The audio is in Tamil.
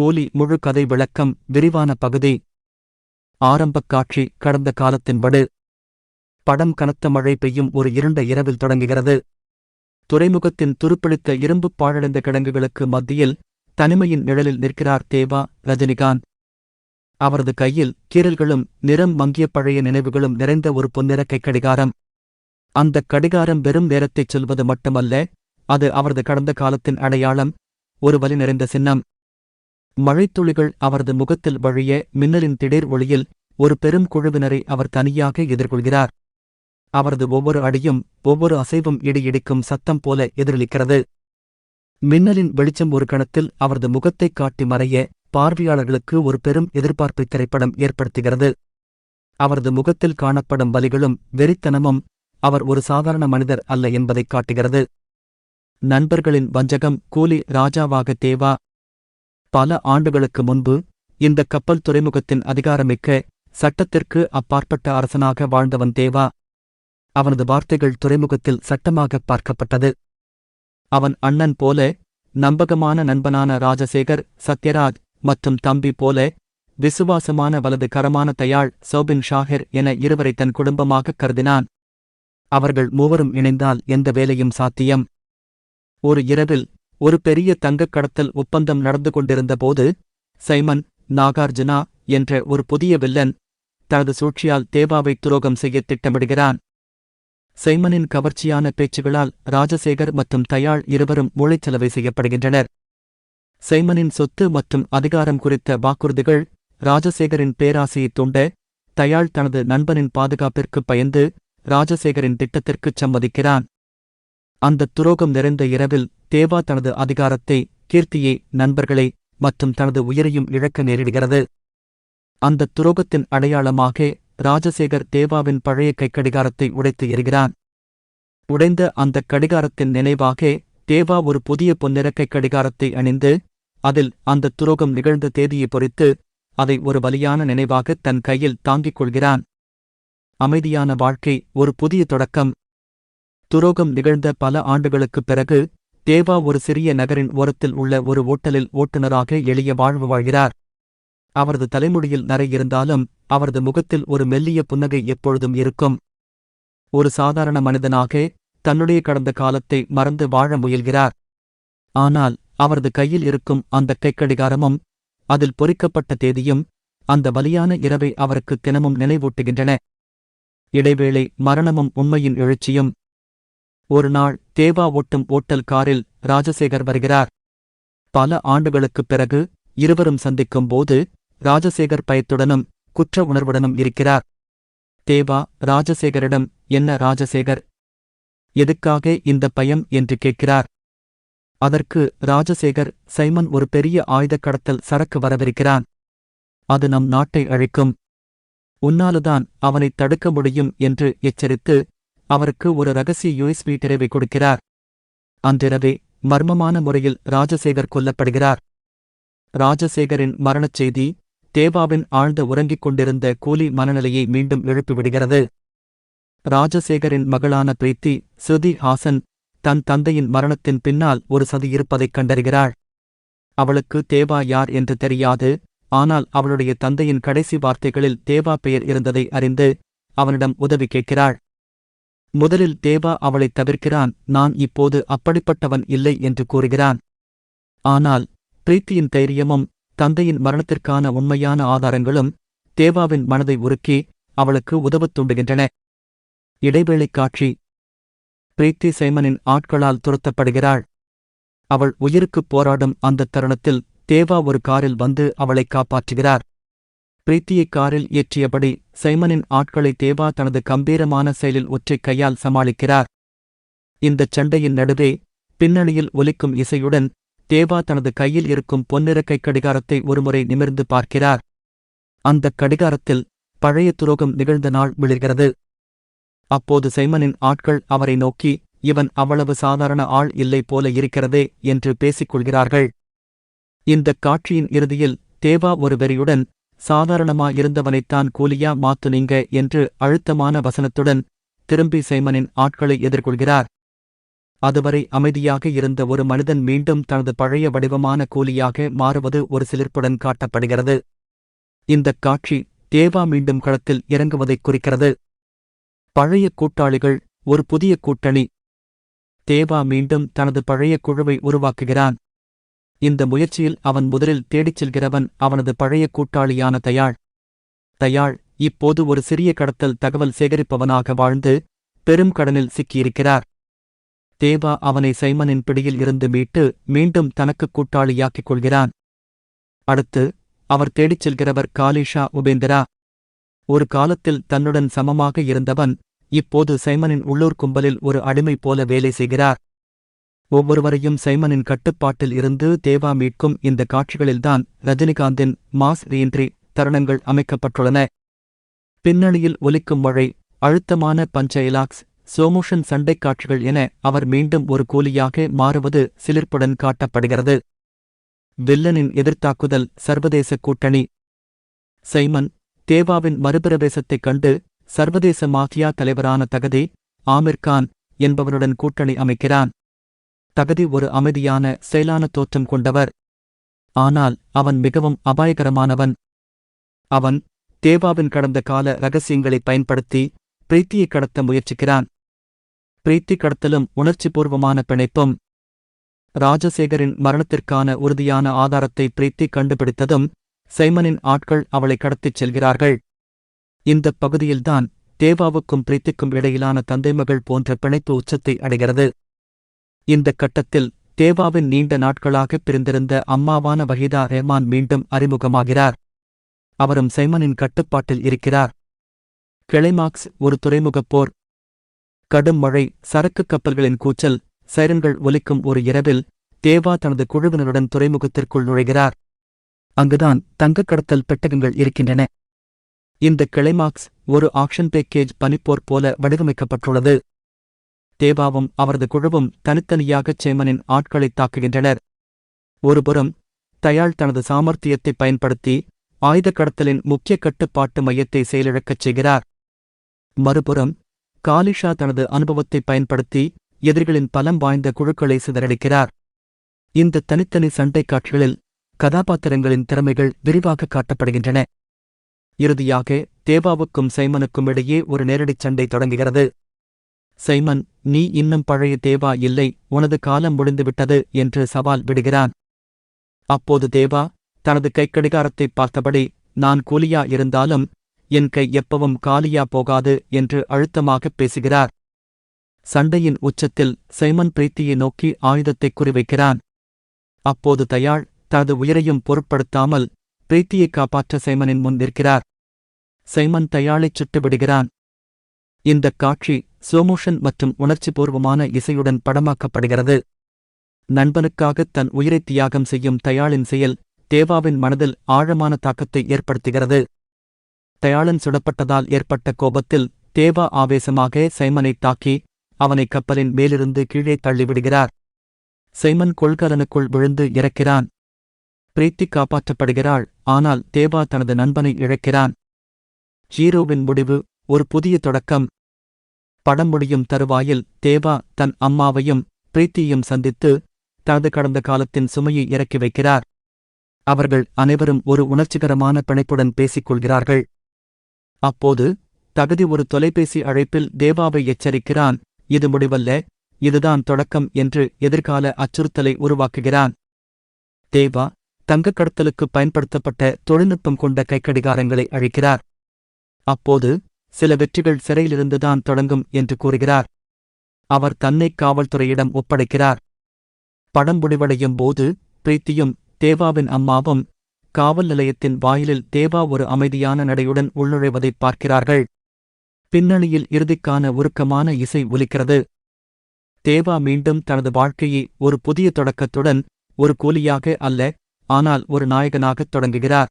கூலி முழு கதை விளக்கம் விரிவான பகுதி. ஆரம்பக் காட்சி கடந்த காலத்தின்படு. படம் கனத்த மழை பெய்யும் ஒரு இருண்ட இரவில் தொடங்குகிறது. துறைமுகத்தின் துருப்பிடித்த இரும்புப் பாழடைந்த கிடங்குகளுக்கு மத்தியில் தனிமையின் நிழலில் நிற்கிறார் தேவா ரஜினிகாந்த். அவரது கையில் கீறல்களும் நிறம் மங்கிய பழைய நினைவுகளும் நிறைந்த ஒரு பொன்னிற கைக்கடிகாரம். அந்தக் கடிகாரம் வெறும் நேரத்தைச் சொல்வது மட்டுமல்ல, அது அவரது கடந்த காலத்தின் அடையாளம், ஒரு வலி நிறைந்த சின்னம். மழைத்துளிகள் அவரது முகத்தில் வழிய மின்னலின் திடீர் ஒளியில் ஒரு பெரும் குழுவினரை அவர் தனியாக எதிர்கொள்கிறார். அவரது ஒவ்வொரு அடியும் ஒவ்வொரு அசைவும் இடி இடிக்கும் சத்தம் போல எதிரொலிக்கிறது. மின்னலின் வெளிச்சம் ஒரு கணத்தில் அவரது முகத்தைக் காட்டி மறைய பார்வையாளர்களுக்கு ஒரு பெரும் எதிர்பார்ப்பை திரைப்படம் ஏற்படுத்துகிறது. அவரது முகத்தில் காணப்படும் வலிகளும் வெறித்தனமும் அவர் ஒரு சாதாரண மனிதர் அல்ல என்பதைக் காட்டுகிறது. நண்பர்களின் வஞ்சகம். கூலி ராஜாவாக தேவா. பல ஆண்டுகளுக்கு முன்பு இந்த கப்பல் துறைமுகத்தின் அதிகாரமிக்க சட்டத்திற்கு அப்பாற்பட்ட அரசனாக வாழ்ந்தவன் தேவா. அவனது வார்த்தைகள் துறைமுகத்தில் சட்டமாக பார்க்கப்பட்டது. அவன் அண்ணன் போல, நம்பகமான நண்பனான ராஜசேகர், சத்யராஜ் மற்றும் தம்பி போல, விசுவாசமான வலது கரமான தயாள் சௌபின் ஷாஹிர் என இருவரை தன் குடும்பமாகக் கருதினான். அவர்கள் மூவரும் இணைந்தால் எந்த வேலையும் சாத்தியம். ஒரு இரவில் ஒரு பெரிய தங்கக் கடத்தல் ஒப்பந்தம் நடந்து கொண்டிருந்தபோது சைமன் நாகார்ஜுனா என்ற ஒரு புதிய வில்லன் தனது சூழ்ச்சியால் தேவாவை துரோகம் செய்ய திட்டமிடுகிறான். சைமனின் கவர்ச்சியான பேச்சுகளால் ராஜசேகர் மற்றும் தயாள் இருவரும் மூளைச்சலவை செய்யப்படுகின்றனர். சைமனின் சொத்து மற்றும் அதிகாரம் குறித்த வாக்குறுதிகள் ராஜசேகரின் பேராசையைத் தூண்ட, தயாள் தனது நண்பனின் பாதுகாப்பிற்குப் பயந்து ராஜசேகரின் திட்டத்திற்குச் சம்மதிக்கிறான். அந்த துரோகம் நிறைந்த இரவில் தேவா தனது அதிகாரத்தை, கீர்த்தியை, நண்பர்களை மற்றும் தனது உயிரையும் இழக்க நேரிடுகிறது. அந்த துரோகத்தின் அடையாளமாக ராஜசேகர் தேவாவின் பழைய கைக்கடிகாரத்தை உடைத்து எறிகிறான். உடைந்த அந்தக் கடிகாரத்தின் நினைவாக தேவா ஒரு புதிய பொன்னிற கைக்கடிகாரத்தை அணிந்து, அதில் அந்த துரோகம் நிகழ்ந்த தேதியை பொறித்து, அதை ஒரு வலியான நினைவாக தன் கையில் தாங்கிக் கொள்கிறான். அமைதியான வாழ்க்கை, ஒரு புதிய தொடக்கம். துரோகம் நிகழ்ந்த பல ஆண்டுகளுக்குப் பிறகு தேவா ஒரு சிறிய நகரின் ஓரத்தில் உள்ள ஒரு ஓட்டலில் ஓட்டுநராக எளிய வாழ்வு வாழ்கிறார். அவரது தலைமுடியில் நரை இருந்தாலும் அவரது முகத்தில் ஒரு மெல்லிய புன்னகை எப்பொழுதும் இருக்கும். ஒரு சாதாரண மனிதனாக தன்னுடைய கடந்த காலத்தை மறந்து வாழ முயல்கிறார். ஆனால் அவரது கையில் இருக்கும் அந்த கைக்கடிகாரமும் அதில் பொறிக்கப்பட்ட தேதியும் அந்த வலியான இரவை அவருக்கு தினமும் நினைவூட்டுகின்றன. இடைவேளை, மரணமும் உண்மையின் எழுச்சியும். ஒரு நாள் தேவா ஓட்டும் ஓட்டல் காரில் ராஜசேகர் வருகிறார். பல ஆண்டுகளுக்குப் பிறகு இருவரும் சந்திக்கும் போது ராஜசேகர் பயத்துடனும் குற்ற உணர்வுடனும் இருக்கிறார். தேவா ராஜசேகரிடம், என்ன ராஜசேகர், எதுக்காக இந்த பயம் என்று கேட்கிறார். அதற்கு ராஜசேகர், சைமன் ஒரு பெரிய ஆயுதக் கடத்தல் சரக்கு வரவிருக்கிறான். அது நம் நாட்டை அழிக்கும். உன்னால்தான் அவனைத் தடுக்க முடியும் என்று எச்சரித்து அவருக்கு ஒரு ரகசிய யூஎஸ்பி டிரைவை கொடுக்கிறார். அன்றிரவே மர்மமான முறையில் ராஜசேகர் கொல்லப்படுகிறார். ராஜசேகரின் மரணச் செய்தி தேவாவின் ஆழ்ந்த உறங்கிக் கொண்டிருந்த கூலி மனநிலையை மீண்டும் எழுப்பிவிடுகிறது. ராஜசேகரின் மகளான பிரீத்தி ஸ்ருதி ஹாசன் தன் தந்தையின் மரணத்தின் பின்னால் ஒரு சதி இருப்பதைக் கண்டறிகிறாள். அவளுக்கு தேவா யார் என்று தெரியாது. ஆனால் அவளுடைய தந்தையின் கடைசி வார்த்தைகளில் தேவா பெயர் இருந்ததை அறிந்து அவனிடம் உதவி கேட்கிறாள். முதலில் தேவா அவளைத் தவிர்க்கிறான். நான் இப்போது அப்படிப்பட்டவன் இல்லை என்று கூறுகிறான். ஆனால் பிரீத்தியின் தைரியமும் தந்தையின் மரணத்திற்கான உண்மையான ஆதாரங்களும் தேவாவின் மனதை உருக்கி அவளுக்கு உதவத் தூண்டுகின்றன. இடைவேளைக் காட்சி. பிரீத்தி சைமனின் ஆட்களால் துரத்தப்படுகிறாள். அவள் உயிருக்குப் போராடும் அந்தத் தருணத்தில் தேவா ஒரு காரில் வந்து அவளைக் காப்பாற்றுகிறார். பிரீத்தியை காரில் ஏற்றியபடி சைமனின் ஆட்களை தேவா தனது கம்பீரமான செயலில் ஒற்றைக் கையால் சமாளிக்கிறார். இந்தச் சண்டையின் நடுவே பின்னணியில் ஒலிக்கும் இசையுடன் தேவா தனது கையில் இருக்கும் பொன்னிற கைக்கடிகாரத்தை ஒருமுறை நிமிர்ந்து பார்க்கிறார். அந்தக் கடிகாரத்தில் பழைய துரோகம் நிகழ்ந்த நாள் விழுகிறது. அப்போது சைமனின் ஆட்கள் அவரை நோக்கி, இவன் அவ்வளவு சாதாரண ஆள் இல்லை போல இருக்கிறதே என்று பேசிக்கொள்கிறார்கள். இந்தக் காட்சியின் இறுதியில் தேவா ஒரு வெறியுடன், சாதாரணமாயிருந்தவனைத்தான் கூலியா மாத்துனீங்க என்று அழுத்தமான வசனத்துடன் திரும்பி சைமனின் ஆட்களை எதிர்கொள்கிறார். அதுவரை அமைதியாக இருந்த ஒரு மனிதன் மீண்டும் தனது பழைய வடிவமான கூலியாக மாறுவது ஒரு சிலிர்ப்புடன் காட்டப்படுகிறது. இந்தக் காட்சி தேவா மீண்டும் களத்தில் இறங்குவதைக் குறிக்கிறது. பழைய கூட்டாளிகள், ஒரு புதிய கூட்டணி. தேவா மீண்டும் தனது பழைய குழுவை உருவாக்குகிறான். இந்த முயற்சியில் அவன் முதலில் தேடிச் செல்கிறவன் அவனது பழைய கூட்டாளியான தயாள். தயாள் இப்போது ஒரு சிறிய கடத்தல் தகவல் சேகரிப்பவனாக வாழ்ந்து பெரும் கடனில் சிக்கியிருக்கிறார். தேவா அவனை சைமனின் பிடியில் இருந்து மீட்டு மீண்டும் தனக்கு கூட்டாளியாக்கிக் கொள்கிறான். அடுத்து அவர் தேடிச் செல்கிறவர் காலிஷா உபேந்திரா. ஒரு காலத்தில் தன்னுடன் சமமாக இருந்தவன் இப்போது சைமனின் உள்ளூர் கும்பலில் ஒரு அடிமை போல வேலை செய்கிறார். ஒவ்வொருவரையும் சைமனின் கட்டுப்பாட்டில் இருந்து தேவா மீட்கும் இந்த காட்சிகளில்தான் ரஜினிகாந்தின் மாஸ் ரீஎன்ட்ரி தருணங்கள் அமைக்கப்பட்டுள்ளன. பின்னணியில் ஒலிக்கும் மழை, அழுத்தமான பஞ்சைலாக்ஸ், சோமோஷன் சண்டைக் காட்சிகள் என அவர் மீண்டும் ஒரு கூலியாக மாறுவது சிலிர்ப்புடன் காட்டப்படுகிறது. வில்லனின் எதிர்த்தாக்குதல், சர்வதேச கூட்டணி. சைமன் தேவாவின் மறுபிரவேசத்தைக் கண்டு சர்வதேச மாஃபியா தலைவரான தகதி ஆமிர் கான் என்பவனுடன் கூட்டணி அமைக்கிறான். தகதி ஒரு அமைதியான செயலான தோற்றம் கொண்டவர். ஆனால் அவன் மிகவும் அபாயகரமானவன். அவன் தேவாவின் கடந்த கால ரகசியங்களைப் பயன்படுத்தி பிரீத்தியை கடத்த முயற்சிக்கிறான். பிரீத்தி கடத்தலும் உணர்ச்சிபூர்வமான பிணைப்பும். ராஜசேகரின் மரணத்திற்கான உறுதியான ஆதாரத்தை பிரீத்தி கண்டுபிடித்ததும் சைமனின் ஆட்கள் அவளை கடத்திச் செல்கிறார்கள். இந்தப் பகுதியில்தான் தேவாவுக்கும் பிரீத்திக்கும் இடையிலான தந்தைமகள் போன்ற பிணைப்பு உச்சத்தை அடைகிறது. இந்தக் கட்டத்தில் தேவாவின் நீண்ட நாட்களாகப் பிரிந்திருந்த அம்மாவான வஹீதா ரஹ்மான் மீண்டும் அறிமுகமாகிறார். அவரும் சைமனின் கட்டுப்பாட்டில் இருக்கிறார். கிளைமாக்ஸ், ஒரு துறைமுகப் போர். கடும் மழை, சரக்குக் கப்பல்களின் கூச்சல், சைரன்கள் ஒலிக்கும் ஒரு இரவில் தேவா தனது குழுவினருடன் துறைமுகத்திற்குள் நுழைகிறார். அங்குதான் தங்கக் கடத்தல் பெட்டகங்கள் இருக்கின்றன. இந்த கிளைமாக்ஸ் ஒரு ஆக்ஷன் பேக்கேஜ் பனிப்போர் போல வடிவமைக்கப்பட்டுள்ளது. தேவாவும் அவரது குழுவும் தனித்தனியாகச் சைமனின் ஆட்களைத் தாக்குகின்றனர். ஒருபுறம் தயாள் தனது சாமர்த்தியத்தைப் பயன்படுத்தி ஆயுதக் கடத்தலின் முக்கிய கட்டுப்பாட்டு மையத்தை செயலிழக்கச் செய்கிறார். மறுபுறம் காலிஷா தனது அனுபவத்தைப் பயன்படுத்தி எதிரிகளின் பலம் வாய்ந்த குழுக்களை சிதறடிக்கிறார். இந்த தனித்தனி சண்டைக் காட்சிகளில் கதாபாத்திரங்களின் திறமைகள் விரிவாக காட்டப்படுகின்றன. இறுதியாக தேவாவுக்கும் சைமனுக்கும் இடையே ஒரு நேரடிச் சண்டை தொடங்குகிறது. சைமன், நீ இன்னும் பழைய தேவா இல்லை, உனது காலம் முடிந்துவிட்டது என்று சவால் விடுகிறான். அப்போது தேவா தனது கைக்கடிகாரத்தைப் பார்த்தபடி, நான் கூலியா இருந்தாலும் என் கை எப்பவும் காலியா போகாது என்று அழுத்தமாகப் பேசுகிறார். சண்டையின் உச்சத்தில் சைமன் பிரீத்தியை நோக்கி ஆயுதத்தைக் குறிவைக்கிறான். அப்போது தயாள் தனது உயிரையும் பொருட்படுத்தாமல் பிரீத்தியை காப்பாற்ற சைமனின் முன் நிற்கிறார். சைமன் தயாளைச் சுட்டுவிடுகிறான். இந்தக் காட்சி ஸ்லோமோஷன் மற்றும் உணர்ச்சிபூர்வமான இசையுடன் படமாக்கப்படுகிறது. நண்பனுக்காகத் தன் உயிரைத் தியாகம் செய்யும் தயாளின் செயல் தேவாவின் மனதில் ஆழமான தாக்கத்தை ஏற்படுத்துகிறது. தயாளன் சுடப்பட்டதால் ஏற்பட்ட கோபத்தில் தேவா ஆவேசமாக சைமனைத் தாக்கி அவனை கப்பலின் மேலிருந்து கீழே தள்ளிவிடுகிறார். சைமன் கொள்கலனுக்குள் விழுந்து இறக்கிறான். பிரீத்தி காப்பாற்றப்படுகிறாள், ஆனால் தேவா தனது நண்பனை இழக்கிறான். ஹீரோவின் முடிவு, ஒரு புதிய தொடக்கம். படம் முடியும் தருவாயில் தேவா தன் அம்மாவையும் பிரீத்தியையும் சந்தித்து தனது கடந்த காலத்தின் சுமையை இறக்கி வைக்கிறார். அவர்கள் அனைவரும் ஒரு உணர்ச்சிகரமான பிணைப்புடன் பேசிக் கொள்கிறார்கள். அப்போது தகுதி ஒரு தொலைபேசி அழைப்பில் தேவாவை எச்சரிக்கிறான், இது முடிவல்ல, இதுதான் தொடக்கம் என்று எதிர்கால அச்சுறுத்தலை உருவாக்குகிறான். தேவா தங்கக் கடத்தலுக்கு பயன்படுத்தப்பட்ட தொழில்நுட்பம் கொண்ட கைக்கடிகாரங்களை அழிக்கிறார். அப்போது சில வெற்றிகள் சிறையிலிருந்துதான் தொடங்கும் என்று கூறுகிறார். அவர் தன்னை காவல்துறையிடம் ஒப்படைக்கிறார். படம் முடிவடையும் போது பிரீத்தியும் தேவாவின் அம்மாவும் காவல் நிலையத்தின் வாயிலில் தேவா ஒரு அமைதியான நடையுடன் உள்நுழைவதைப் பார்க்கிறார்கள். பின்னணியில் இறுதிக்கான உருக்கமான இசை ஒலிக்கிறது. தேவா மீண்டும் தனது வாழ்க்கையை ஒரு புதிய தொடக்கத்துடன், ஒரு கூலியாக அல்ல, ஆனால் ஒரு நாயகனாகத் தொடங்குகிறார்.